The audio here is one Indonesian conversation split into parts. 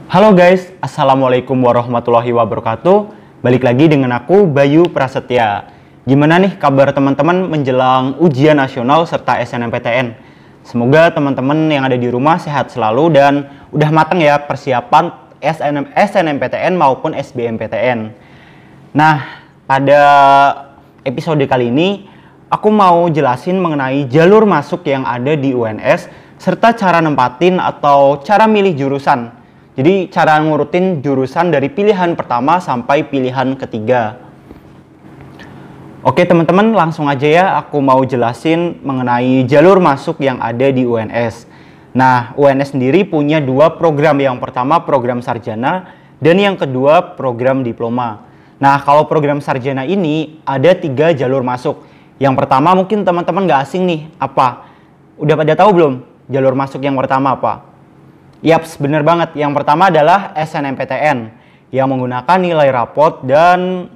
Halo guys, Assalamualaikum warahmatullahi wabarakatuh. Balik lagi dengan aku, Bayu Prasetya. Gimana nih kabar teman-teman menjelang ujian nasional serta SNMPTN? Semoga teman-teman yang ada di rumah sehat selalu dan udah matang ya persiapan SNMPTN maupun SBMPTN. Nah, pada episode kali ini aku mau jelasin mengenai jalur masuk yang ada di UNS serta cara nempatin atau cara milih jurusan. Jadi cara ngurutin jurusan dari pilihan pertama sampai pilihan ketiga. Oke teman-teman, langsung aja ya aku mau jelasin mengenai jalur masuk yang ada di UNS. Nah, UNS sendiri punya dua program. Yang pertama program sarjana dan yang kedua program diploma. Nah, kalau program sarjana ini ada 3 jalur masuk. Yang pertama mungkin teman-teman nggak asing nih, apa? Udah pada tahu belum jalur masuk yang pertama apa? Yaps, bener banget. Yang pertama adalah SNMPTN yang menggunakan nilai rapot dan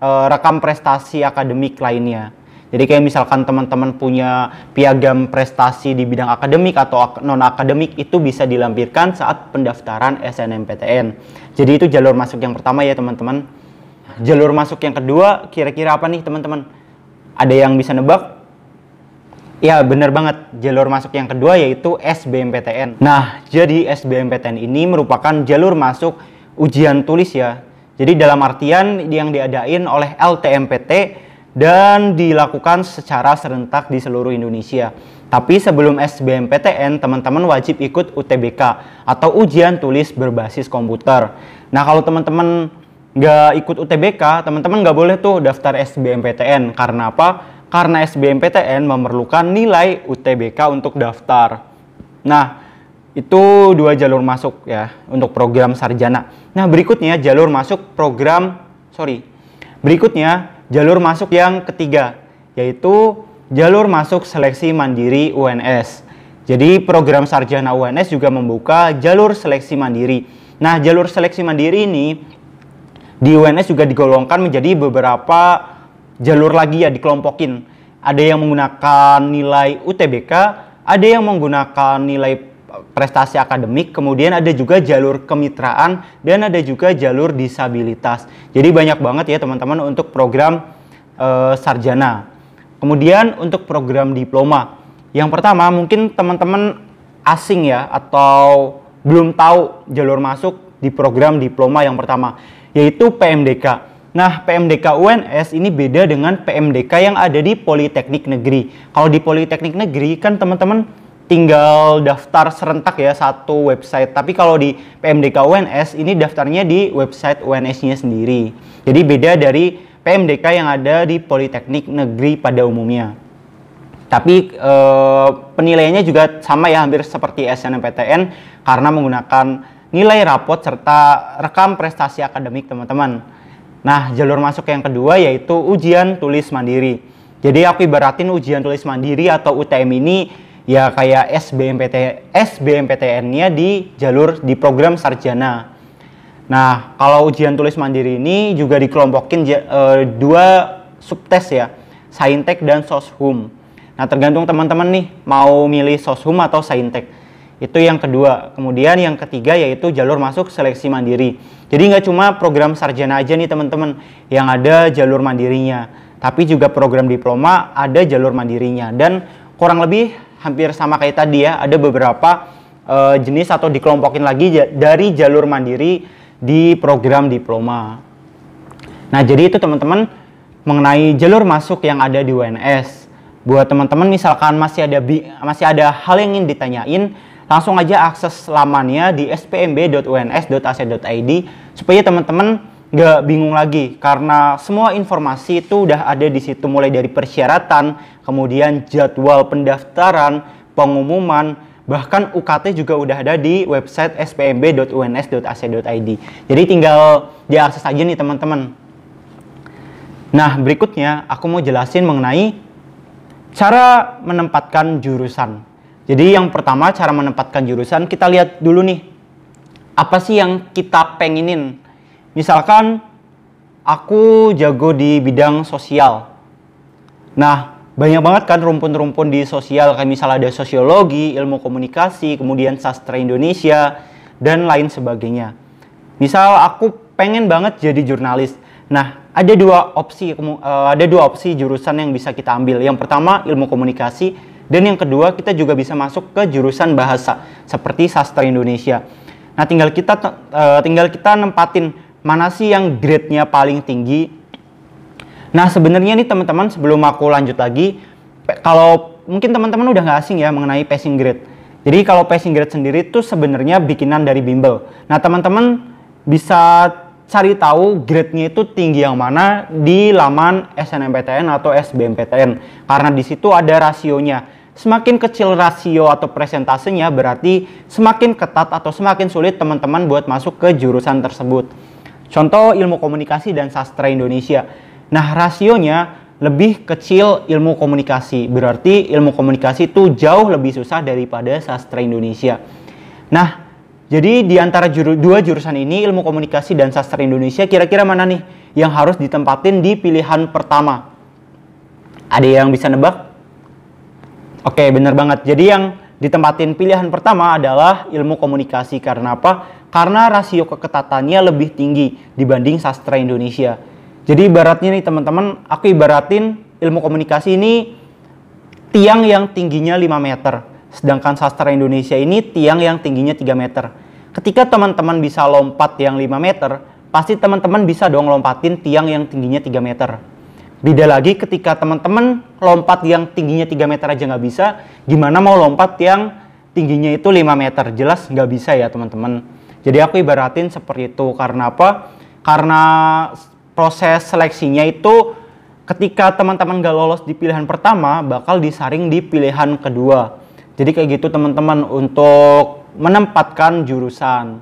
rekam prestasi akademik lainnya. Jadi kayak misalkan teman-teman punya piagam prestasi di bidang akademik atau non-akademik, itu bisa dilampirkan saat pendaftaran SNMPTN. Jadi itu jalur masuk yang pertama ya teman-teman. Jalur masuk yang kedua kira-kira apa nih teman-teman? Ada yang bisa nebak? Ya benar banget, jalur masuk yang kedua yaitu SBMPTN. Nah, jadi SBMPTN ini merupakan jalur masuk ujian tulis ya. Jadi dalam artian yang diadain oleh LTMPT dan dilakukan secara serentak di seluruh Indonesia. Tapi sebelum SBMPTN, teman-teman wajib ikut UTBK atau ujian tulis berbasis komputer. Nah, kalau teman-teman nggak ikut UTBK, teman-teman nggak boleh tuh daftar SBMPTN. Karena apa? Karena SBMPTN memerlukan nilai UTBK untuk daftar. Nah, itu 2 jalur masuk ya untuk program sarjana. Nah, berikutnya jalur masuk jalur masuk yang ketiga, yaitu jalur masuk seleksi mandiri UNS. Jadi program sarjana UNS juga membuka jalur seleksi mandiri. Nah, jalur seleksi mandiri ini di UNS juga digolongkan menjadi beberapa jalur lagi ya, dikelompokin. Ada yang menggunakan nilai UTBK, ada yang menggunakan nilai prestasi akademik, kemudian ada juga jalur kemitraan, dan ada juga jalur disabilitas. Jadi banyak banget ya teman-teman untuk program sarjana. Kemudian untuk program diploma. Yang pertama mungkin teman-teman asing ya, atau belum tahu jalur masuk di program diploma yang pertama, yaitu PMDK. Nah, PMDK UNS ini beda dengan PMDK yang ada di Politeknik Negeri. Kalau di Politeknik Negeri kan teman-teman tinggal daftar serentak ya satu website. Tapi kalau di PMDK UNS ini daftarnya di website UNS-nya sendiri. Jadi beda dari PMDK yang ada di Politeknik Negeri pada umumnya. Tapi penilaiannya juga sama ya, hampir seperti SNMPTN karena menggunakan nilai rapot serta rekam prestasi akademik teman-teman. Nah, jalur masuk yang kedua yaitu ujian tulis mandiri. Jadi aku ibaratin ujian tulis mandiri atau UTM ini ya kayak SBMPTN-nya di program sarjana. Nah, kalau ujian tulis mandiri ini juga dikelompokin 2 subtes ya, Saintek dan Soshum. Nah, tergantung teman-teman nih mau milih Soshum atau Saintek. Itu yang kedua. Kemudian yang ketiga yaitu jalur masuk seleksi mandiri. Jadi nggak cuma program sarjana aja nih teman-teman yang ada jalur mandirinya, tapi juga program diploma ada jalur mandirinya. Dan kurang lebih hampir sama kayak tadi ya, ada beberapa jenis atau dikelompokin lagi dari jalur mandiri di program diploma. Nah, jadi itu teman-teman mengenai jalur masuk yang ada di UNS. Buat teman-teman misalkan masih ada hal yang ingin ditanyain, langsung aja akses lamannya di spmb.uns.ac.id supaya teman-teman nggak bingung lagi, karena semua informasi itu udah ada di situ, mulai dari persyaratan, kemudian jadwal pendaftaran, pengumuman, bahkan UKT juga udah ada di website spmb.uns.ac.id. Jadi tinggal diakses aja nih teman-teman. Nah, berikutnya aku mau jelasin mengenai cara menempatkan jurusan. Jadi yang pertama cara menempatkan jurusan, kita lihat dulu nih, apa sih yang kita pengenin. Misalkan aku jago di bidang sosial. Nah, banyak banget kan rumpun-rumpun di sosial, kayak misalnya ada sosiologi, ilmu komunikasi, kemudian sastra Indonesia, dan lain sebagainya. Misal aku pengen banget jadi jurnalis. Nah, ada dua opsi jurusan yang bisa kita ambil. Yang pertama ilmu komunikasi, dan yang kedua kita juga bisa masuk ke jurusan bahasa seperti sastra Indonesia. Nah, tinggal kita nempatin mana sih yang grade-nya paling tinggi. Nah, sebenarnya nih teman-teman, sebelum aku lanjut lagi, kalau mungkin teman-teman udah nggak asing ya mengenai passing grade. Jadi kalau passing grade sendiri itu sebenarnya bikinan dari bimbel. Nah, teman-teman bisa cari tahu grade-nya itu tinggi yang mana di laman SNMPTN atau SBMPTN, karena di situ ada rasionya. Semakin kecil rasio atau presentasenya berarti semakin ketat atau semakin sulit teman-teman buat masuk ke jurusan tersebut. Contoh ilmu komunikasi dan sastra Indonesia. Nah, rasionya lebih kecil ilmu komunikasi, berarti ilmu komunikasi itu jauh lebih susah daripada sastra Indonesia. Nah, jadi di antara dua jurusan ini, ilmu komunikasi dan sastra Indonesia, kira-kira mana nih yang harus ditempatin di pilihan pertama? Ada yang bisa nebak? Oke, bener banget. Jadi yang ditempatin pilihan pertama adalah ilmu komunikasi. Karena apa? Karena rasio keketatannya lebih tinggi dibanding sastra Indonesia. Jadi ibaratnya nih teman-teman, aku ibaratin ilmu komunikasi ini tiang yang tingginya 5 meter. Sedangkan sastra Indonesia ini tiang yang tingginya 3 meter. Ketika teman-teman bisa lompat yang 5 meter, pasti teman-teman bisa dong lompatin tiang yang tingginya 3 meter. Beda lagi ketika teman-teman lompat yang tingginya 3 meter aja nggak bisa, gimana mau lompat yang tingginya itu 5 meter? Jelas nggak bisa ya teman-teman. Jadi aku ibaratin seperti itu. Karena apa? Karena proses seleksinya itu ketika teman-teman gak lolos di pilihan pertama, bakal disaring di pilihan kedua. Jadi kayak gitu teman-teman untuk menempatkan jurusan.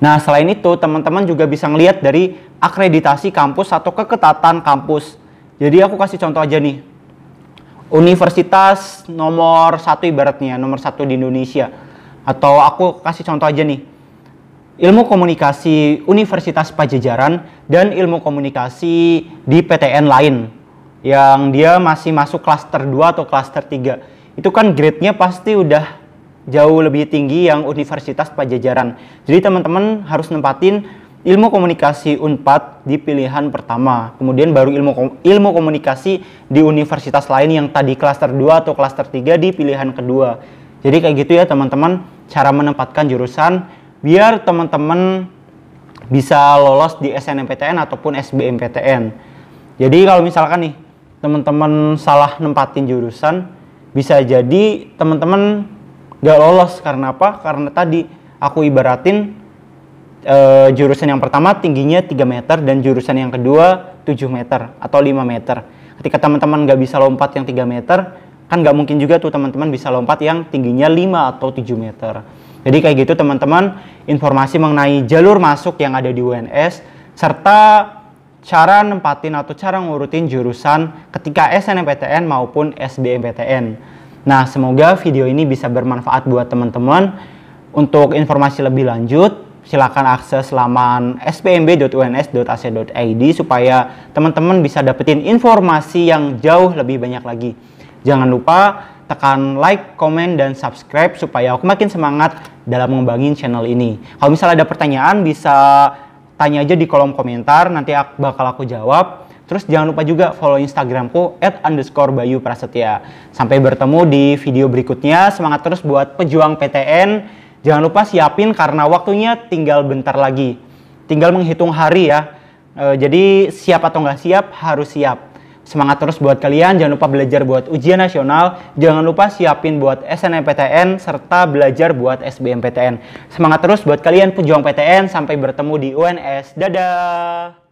Nah, selain itu teman-teman juga bisa ngelihat dari akreditasi kampus atau keketatan kampus. Jadi aku kasih contoh aja nih. Universitas nomor 1 ibaratnya, nomor 1 di Indonesia. Atau aku kasih contoh aja nih. Ilmu komunikasi Universitas Pajajaran dan ilmu komunikasi di PTN lain yang dia masih masuk klaster 2 atau klaster 3. Itu kan grade-nya pasti udah jauh lebih tinggi yang Universitas Pajajaran. Jadi teman-teman harus nempatin ilmu komunikasi Unpad di pilihan pertama. Kemudian baru ilmu komunikasi di universitas lain yang tadi klaster 2 atau klaster 3 di pilihan kedua. Jadi kayak gitu ya teman-teman cara menempatkan jurusan biar teman-teman bisa lolos di SNMPTN ataupun SBMPTN. Jadi kalau misalkan nih teman-teman salah nempatin jurusan, bisa jadi teman-teman gak lolos. Karena apa? Karena tadi aku ibaratin jurusan yang pertama tingginya 3 meter dan jurusan yang kedua 7 meter atau 5 meter. Ketika teman-teman gak bisa lompat yang 3 meter, kan gak mungkin juga tuh teman-teman bisa lompat yang tingginya 5 atau 7 meter. Jadi kayak gitu teman-teman, informasi mengenai jalur masuk yang ada di UNS, serta cara nempatin atau cara ngurutin jurusan ketika SNMPTN maupun SBMPTN. Nah, semoga video ini bisa bermanfaat buat teman-teman. Untuk informasi lebih lanjut, silakan akses laman spmb.uns.ac.id supaya teman-teman bisa dapetin informasi yang jauh lebih banyak lagi. Jangan lupa tekan like, komen, dan subscribe supaya aku makin semangat dalam mengembangin channel ini. Kalau misalnya ada pertanyaan bisa tanya aja di kolom komentar, nanti bakal aku jawab. Terus jangan lupa juga follow Instagramku @_bayuprasetya. Sampai bertemu di video berikutnya. Semangat terus buat pejuang PTN. Jangan lupa siapin karena waktunya tinggal bentar lagi. Tinggal menghitung hari ya. Jadi siap atau nggak siap harus siap. Semangat terus buat kalian, jangan lupa belajar buat ujian nasional, jangan lupa siapin buat SNMPTN, serta belajar buat SBMPTN. Semangat terus buat kalian pejuang PTN, sampai bertemu di UNS. Dadah!